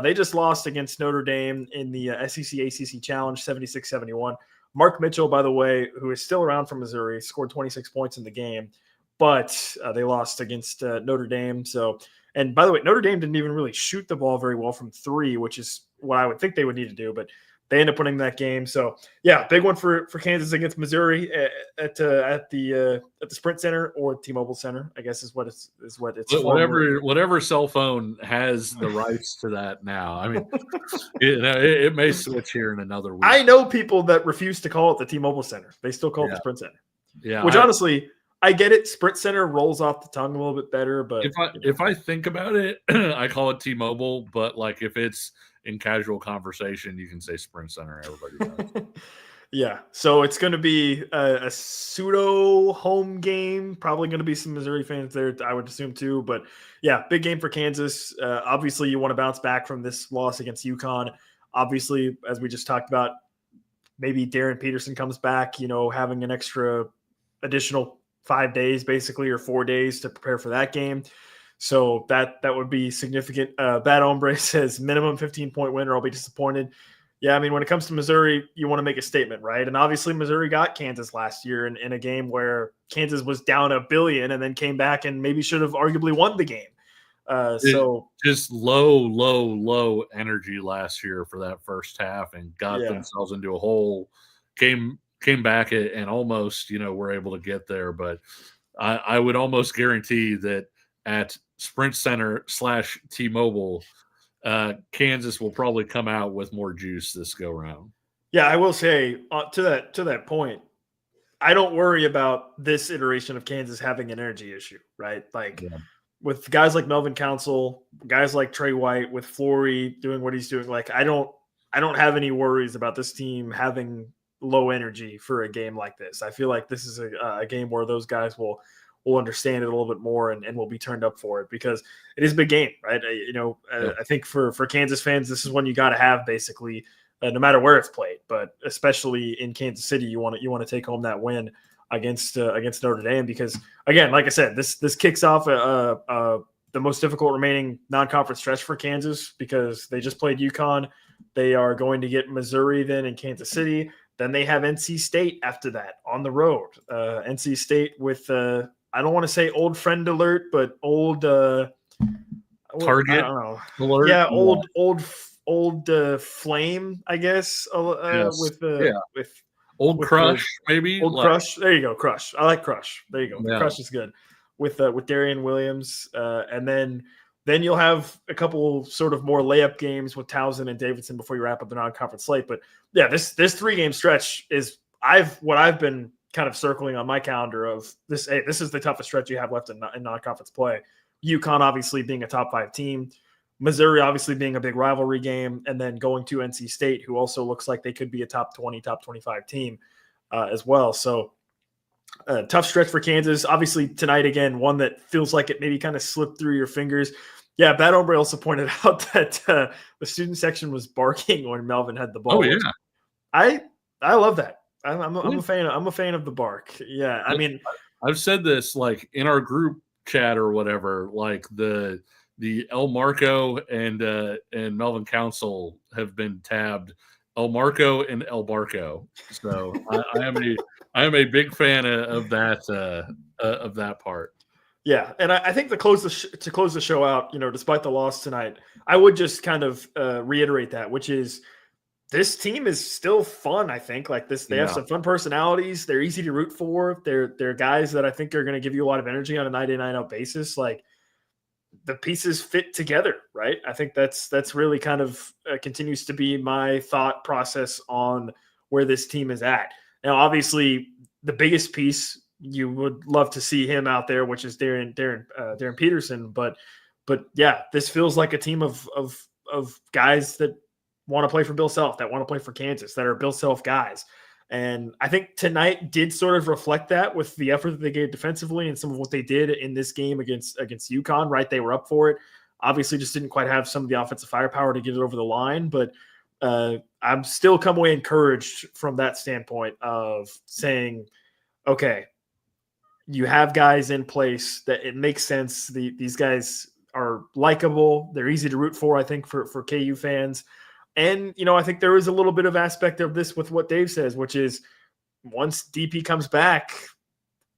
they just lost against Notre Dame in the SEC-ACC Challenge, 76-71. Mark Mitchell, by the way, who is still around from Missouri, scored 26 points in the game, but they lost against Notre Dame. So, and by the way, Notre Dame didn't even really shoot the ball very well from three, which is what I would think they would need to do, but they end up winning that game. So, yeah, big one for Kansas against Missouri at the Sprint Center, or T-Mobile Center, I guess is what it's whatever cell phone has the rights to that now. I mean, it may switch here in another week. I know people that refuse to call it the T-Mobile Center. They still call it the Sprint Center. Yeah, which honestly, I get it. Sprint Center rolls off the tongue a little bit better, but if I think about it, I call it T-Mobile. But like if it's in casual conversation, you can say Sprint Center. Everybody knows. Yeah, so it's going to be a pseudo home game. Probably going to be some Missouri fans there, I would assume too. But yeah, big game for Kansas. Obviously, you want to bounce back from this loss against UConn. Obviously, as we just talked about, maybe Darryn Peterson comes back. Having an additional 5 days, basically, or 4 days to prepare for that game. So that would be significant. Bad Hombre says minimum 15-point win, or I'll be disappointed. Yeah, I mean, when it comes to Missouri, you want to make a statement, right? And obviously, Missouri got Kansas last year in a game where Kansas was down $1 billion and then came back and maybe should have arguably won the game. So just low energy last year for that first half and got themselves into a hole. Came back and almost, were able to get there. But I would almost guarantee that at Sprint Center / T-Mobile, Kansas will probably come out with more juice this go round. Yeah, I will say to that point, I don't worry about this iteration of Kansas having an energy issue, right? With guys like Melvin Council, guys like Trey White, with Flory doing what he's doing, I don't have any worries about this team having low energy for a game like this. I feel like this is a game where those guys will understand it a little bit more and will be turned up for it, because it is a big game, right? I think for Kansas fans, this is one you got to have basically, no matter where it's played, but especially in Kansas City, you want to take home that win against Notre Dame, because again, like I said, this kicks off the most difficult remaining non-conference stretch for Kansas, because they just played UConn. They are going to get Missouri then in Kansas City. Then they have NC State after that on the road. NC State with I don't want to say old friend alert, but old target I don't know. alert. Yeah, old flame, I guess. With old crush, maybe old crush. There you go, crush. I like crush. There you go. Yeah. Crush is good with Darryn Williams, and then you'll have a couple sort of more layup games with Towson and Davidson before you wrap up the non-conference slate. But yeah, this 3-game stretch is what I've been kind of circling on my calendar of this. Hey, this is the toughest stretch you have left in non-conference play. UConn obviously being a top 5 team, Missouri obviously being a big rivalry game, and then going to NC State, who also looks like they could be a top 20, top 25 team as well. So tough stretch for Kansas. Obviously tonight, again, one that feels like it maybe kind of slipped through your fingers. Yeah, Bad Hombre also pointed out that the student section was barking when Melvin had the ball. Oh yeah, I love that. I'm a fan. I'm a fan of the bark. Yeah, I mean, I've said this in our group chat or whatever. The El Marco and Melvin Council have been tabbed El Marco and El Barco. So I am a big fan of that part. Yeah, and I think to close the show out, despite the loss tonight, I would just kind of reiterate that, which is this team is still fun. I think they have some fun personalities. They're easy to root for. They're guys that I think are going to give you a lot of energy on a night in, night out basis. The pieces fit together, right? I think that's really kind of continues to be my thought process on where this team is at. Now, obviously, the biggest piece you would love to see him out there, which is Darryn Peterson. But yeah, this feels like a team of guys that want to play for Bill Self, that want to play for Kansas, that are Bill Self guys. And I think tonight did sort of reflect that with the effort that they gave defensively and some of what they did in this game against UConn, right? They were up for it. Obviously just didn't quite have some of the offensive firepower to get it over the line, but I'm still come away encouraged from that standpoint of saying, okay, you have guys in place that it makes sense. These guys are likable. They're easy to root for, I think, for KU fans. And, I think there is a little bit of aspect of this with what Dave says, which is once DP comes back,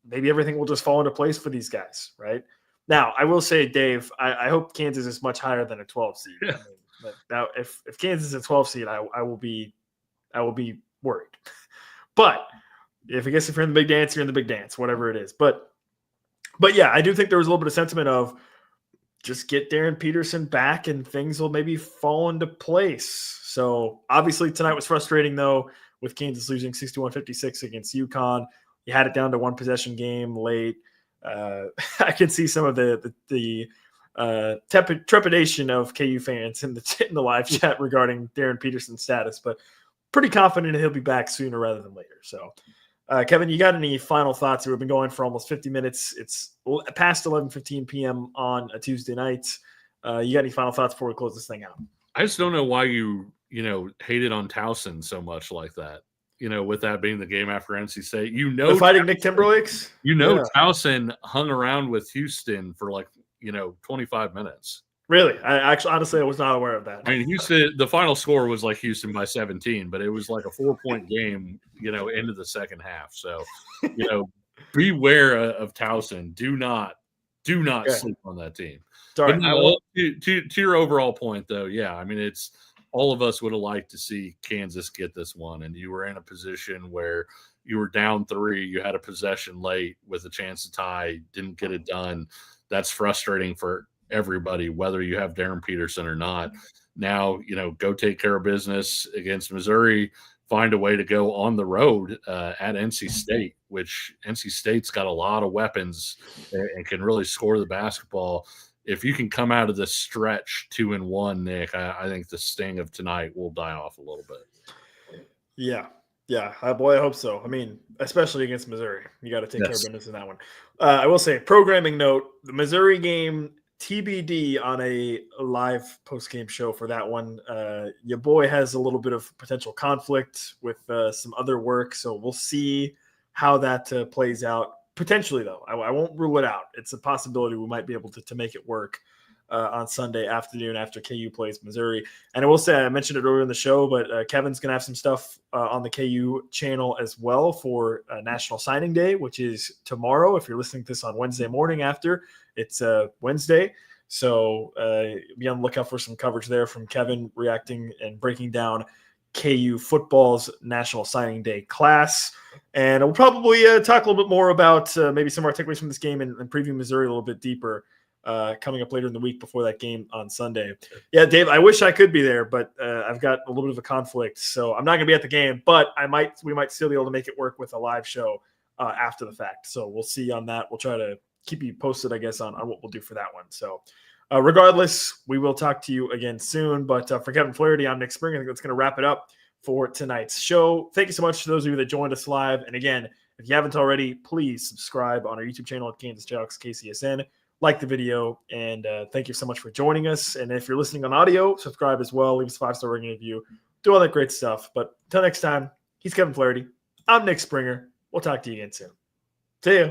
maybe everything will just fall into place for these guys, right? Now, I will say, Dave, I hope Kansas is much higher than a 12 seed. Yeah. Now, if Kansas is a 12 seed, I will be worried. But if you're in the big dance, you're in the big dance, whatever it is. But yeah, I do think there was a little bit of sentiment of just get Darryn Peterson back and things will maybe fall into place. So obviously tonight was frustrating though, with Kansas losing 61-56 against UConn. You had it down to one possession game late. I can see some of the trepidation of KU fans in the live chat regarding Darryn Peterson's status, but pretty confident he'll be back sooner rather than later. So, Kevin, you got any final thoughts? We've been going for almost 50 minutes. It's past 11:15 p.m. on a Tuesday night. You got any final thoughts before we close this thing out? I just don't know why you hated on Towson so much like that. With that being the game after NC State, They're fighting Nick Timberlakes. Towson hung around with Houston for 25 minutes. Really? Honestly, I was not aware of that. I mean, Houston, the final score was like Houston by 17, but it was like a 4-point game, into the second half. So, beware of Towson. Do not sleep on that team. Sorry, but no, to your overall point, though, yeah, I mean, it's all of us would have liked to see Kansas get this one, and you were in a position where you were down 3, you had a possession late with a chance to tie, didn't get it done. That's frustrating for everybody, whether you have Darryn Peterson or not. Now, go take care of business against Missouri, find a way to go on the road at NC State, which NC State's got a lot of weapons and can really score the basketball. If you can come out of this stretch 2-1, Nick, I think the sting of tonight will die off a little bit. Yeah. Boy, I hope so. I mean, especially against Missouri. You got to take care of business in that one. I will say, programming note, the Missouri game, TBD on a live post-game show for that one. Your boy has a little bit of potential conflict with some other work, so we'll see how that plays out. Potentially, though, I won't rule it out. It's a possibility we might be able to make it work on Sunday afternoon after KU plays Missouri. And I will say, I mentioned it earlier in the show, but Kevin's going to have some stuff on the KU channel as well for National Signing Day, which is tomorrow. If you're listening to this on Wednesday morning after, it's Wednesday. So be on the lookout for some coverage there from Kevin reacting and breaking down KU football's National Signing Day class. And we'll probably talk a little bit more about maybe some of our takeaways from this game and preview Missouri a little bit deeper coming up later in the week before that game on Sunday. Yeah, Dave, I wish I could be there, but I've got a little bit of a conflict. So I'm not going to be at the game, but we might still be able to make it work with a live show after the fact. So we'll see on that. We'll try to keep you posted, I guess, on what we'll do for that one. So regardless, we will talk to you again soon. But for Kevin Flaherty, I'm Nick Springer. I think that's going to wrap it up for tonight's show. Thank you so much to those of you that joined us live. And again, if you haven't already, please subscribe on our YouTube channel at Kansas Jayhawks KCSN. Like the video, and thank you so much for joining us. And if you're listening on audio, subscribe as well. Leave us a 5-star rating review. Do all that great stuff. But until next time, he's Kevin Flaherty. I'm Nick Springer. We'll talk to you again soon. See ya.